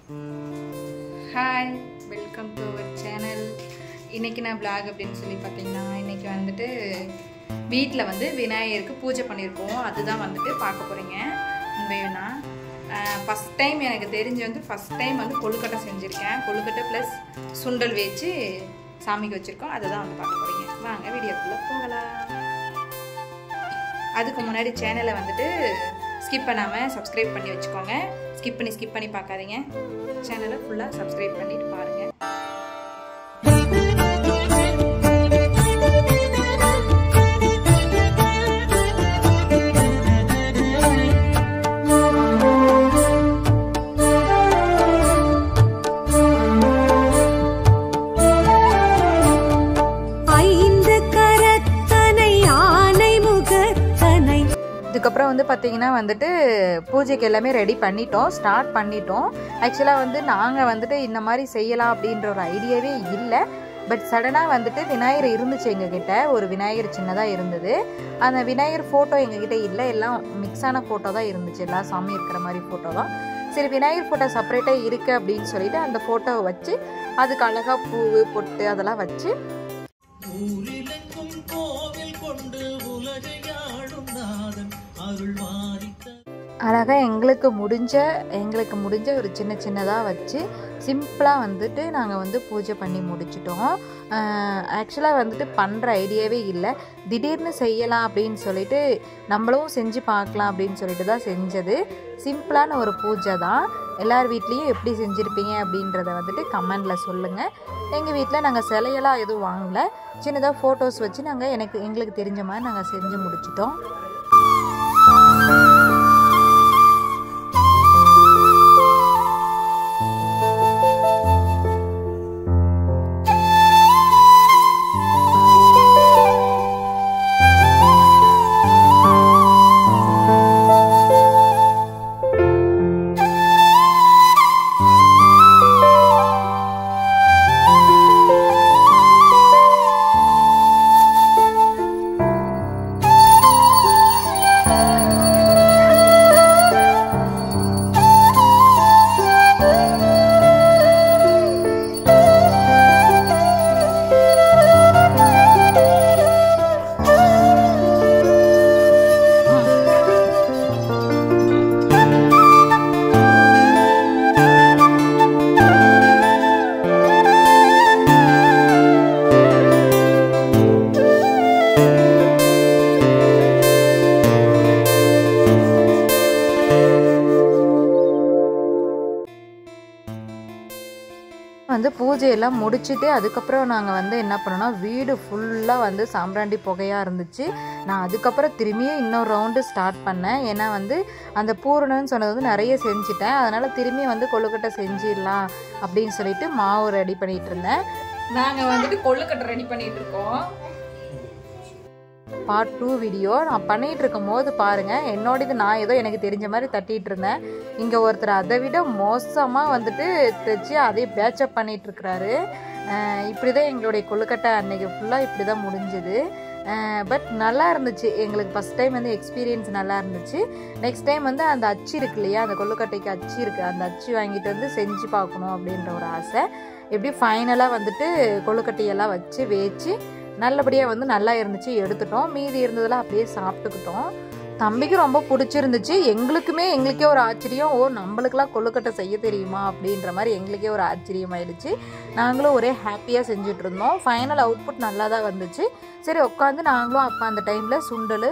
Hi, welcome to our channel. இன்றைக்கி நான் vlog அப்படின்னு சொல்லி பார்த்தீங்கன்னா, இன்றைக்கி வந்துட்டு வீட்டில் வந்து விநாயகருக்கு பூஜை பண்ணியிருக்கோம். அதுதான் வந்துட்டு பார்க்க போகிறீங்க. உண்மையும்னா ஃபஸ்ட் டைம் எனக்கு தெரிஞ்சு வந்து ஃபஸ்ட் டைம் வந்து கொழுக்கட்டை செஞ்சுருக்கேன். கொழுக்கட்டை ப்ளஸ் சுண்டல் வச்சு சாமிக்கு வச்சுருக்கோம். அதை தான் வந்து பார்க்க போகிறீங்க. வாங்க வீடியோக்குள்ளே போகலாம். அதுக்கு முன்னாடி சேனலை வந்துட்டு ஸ்கிப் பண்ணாமல் சப்ஸ்கிரைப் பண்ணி வச்சுக்கோங்க. ஸ்கிப் பண்ணி பார்க்காதீங்க. சேனலை ஃபுல்லாக சப்ஸ்கிரைப் பண்ணிட்டு பாருங்கள். இதுக்கப்புறம் வந்து பார்த்திங்கன்னா வந்துட்டு பூஜைக்கு எல்லாமே ரெடி பண்ணிட்டோம், ஸ்டார்ட் பண்ணிட்டோம். ஆக்சுவலாக வந்து நாங்கள் வந்துட்டு இந்த மாதிரி செய்யலாம் அப்படின்ற ஒரு ஐடியாவே இல்லை. பட் சடனாக வந்துட்டு விநாயகர் இருந்துச்சு எங்ககிட்ட. ஒரு விநாயகர் சின்னதாக இருந்தது. அந்த விநாயகர் ஃபோட்டோ எங்ககிட்ட இல்லை, எல்லாம் மிக்ஸான ஃபோட்டோ தான் இருந்துச்சு. எல்லாம் சாமி இருக்கிற மாதிரி ஃபோட்டோ தான். சரி, விநாயகர் ஃபோட்டோ செப்பரேட்டாக இருக்குது அப்படின்னு சொல்லிட்டு அந்த ஃபோட்டோவை வச்சு அதுக்கு அழகாக பூ பொட்டு அதெல்லாம் வச்சு அழகாக எங்களுக்கு முடிஞ்ச ஒரு சின்னதாக வச்சு சிம்பிளாக வந்துட்டு நாங்கள் வந்து பூஜை பண்ணி முடிச்சிட்டோம். ஆக்சுவலாக வந்துட்டு பண்ணுற ஐடியாவே இல்லை. திடீர்னு செய்யலாம் அப்படின்னு சொல்லிட்டு நம்மளும் செஞ்சு பார்க்கலாம் அப்படின்னு சொல்லிட்டு தான் செஞ்சது. சிம்பிளான ஒரு பூஜை தான். எல்லார் வீட்லேயும் எப்படி செஞ்சுருப்பீங்க அப்படின்றத வந்துட்டு கமெண்டில் சொல்லுங்கள். எங்கள் வீட்டில் நாங்கள் சிலையெல்லாம் எதுவும் வாங்கலை. சின்னதாக ஃபோட்டோஸ் வச்சு நாங்கள் எங்களுக்கு தெரிஞ்ச மாதிரி நாங்கள் செஞ்சு முடிச்சிட்டோம். வந்து பூஜையெல்லாம் முடிச்சுட்டு அதுக்கப்புறம் நாங்கள் வந்து என்ன பண்ணோன்னா, வீடு ஃபுல்லாக வந்து சாம்பிராண்டி புகையாக இருந்துச்சு. நான் அதுக்கப்புறம் திரும்பியும் இன்னொரு ரவுண்டு ஸ்டார்ட் பண்ணேன். ஏன்னா வந்து அந்த பூரணன்னு சொன்னது வந்து நிறைய செஞ்சுட்டேன். அதனால் திரும்பி வந்து கொழுக்கட்டை செஞ்சிடலாம் அப்படின்னு சொல்லிட்டு மாவு ரெடி பண்ணிகிட்டு இருந்தேன். நாங்கள் வந்துட்டு கொழுக்கட்டை ரெடி பண்ணிகிட்டு இருக்கோம். பார்ட் 2 வீடியோ நான் பண்ணிகிட்டு இருக்கும் போது பாருங்கள், என்னோடது நான் ஏதோ எனக்கு தெரிஞ்ச மாதிரி தட்டிகிட்டு இருந்தேன். இங்கே ஒருத்தர் அதை விட மோசமாக வந்துட்டு தைச்சி அதே பேட்சப் பண்ணிகிட்ருக்கிறாரு. இப்படி தான் எங்களுடைய கொழுக்கட்டை அன்றைக்கி ஃபுல்லாக இப்படி தான் முடிஞ்சுது. பட் நல்லா இருந்துச்சு. எங்களுக்கு ஃபஸ்ட் டைம் வந்து எக்ஸ்பீரியன்ஸ் நல்லா இருந்துச்சு. நெக்ஸ்ட் டைம் வந்து அந்த அச்சு இருக்கு இல்லையா, அந்த கொழுக்கட்டைக்கு அச்சு இருக்குது, அந்த அச்சு வாங்கிட்டு வந்து செஞ்சு பார்க்கணும் அப்படின்ற ஒரு ஆசை. எப்படி ஃபைனலாக வந்துட்டு கொழுக்கட்டையெல்லாம் வச்சு வேச்சு நல்லபடியாக வந்து நல்லா இருந்துச்சு. எடுத்துட்டோம். மீதி இருந்ததெல்லாம் அப்படியே சாப்பிட்டுக்கிட்டோம். தம்பிக்கு ரொம்ப பிடிச்சிருந்துச்சு. எங்களுக்கே ஒரு ஆச்சரியம். நம்மளுக்கெல்லாம் கொழுக்கட்டை செய்ய தெரியுமா அப்படின்ற மாதிரி எங்களுக்கே ஒரு ஆச்சரியம் ஆயிடுச்சு. நாங்களும் ஒரே ஹாப்பியாக செஞ்சுட்டு இருந்தோம். ஃபைனல் அவுட்புட் நல்லா தான் வந்துச்சு. சரி, உட்காந்து நாங்களும் அப்போ அந்த டைமில் சுண்டல்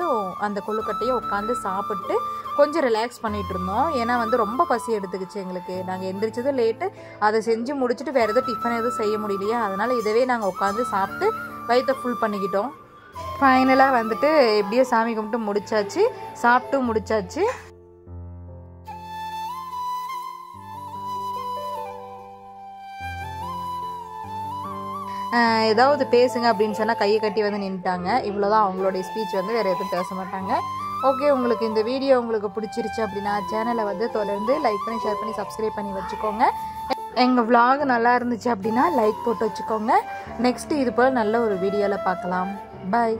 அந்த கொழுக்கட்டையை உட்காந்து சாப்பிட்டு கொஞ்சம் ரிலாக்ஸ் பண்ணிகிட்டு இருந்தோம். ஏன்னா வந்து ரொம்ப பசி எடுத்துக்கிச்சு எங்களுக்கு. நாங்கள் எந்திரிச்சதும் லேட்டு. அதை செஞ்சு முடிச்சுட்டு வேறு எதுவும் டிஃபன் எதுவும் செய்ய முடியலையா, அதனால் இதவே நாங்கள் உட்காந்து சாப்பிட்டு வயிற்றை ஃபுல் பண்ணிக்கிட்டோம். ஃபைனலாக வந்துட்டு எப்படியோ சாமி கும்பிட்டு முடிச்சாச்சு, சாப்பிட்டு முடிச்சாச்சு. ஏதாவது பேசுங்க அப்படின்னு சொன்னால் கையை கட்டி வந்து நின்றுட்டாங்க. இவ்வளோதான் அவங்களுடைய ஸ்பீச். வந்து வேறு எதுவும் பேச மாட்டாங்க. ஓகே, உங்களுக்கு இந்த வீடியோ உங்களுக்கு பிடிச்சிருச்சு அப்படின்னா சேனலை வந்து தொடர்ந்து லைக் பண்ணி ஷேர் பண்ணி சப்ஸ்கிரைப் பண்ணி வச்சுக்கோங்க. எங்கள் vlog நல்லா இருந்துச்சு அப்படின்னா லைக் போட்டு வச்சுக்கோங்க. நெக்ஸ்ட்டு இது போல் நல்ல ஒரு வீடியோவில் பார்க்கலாம். பாய்.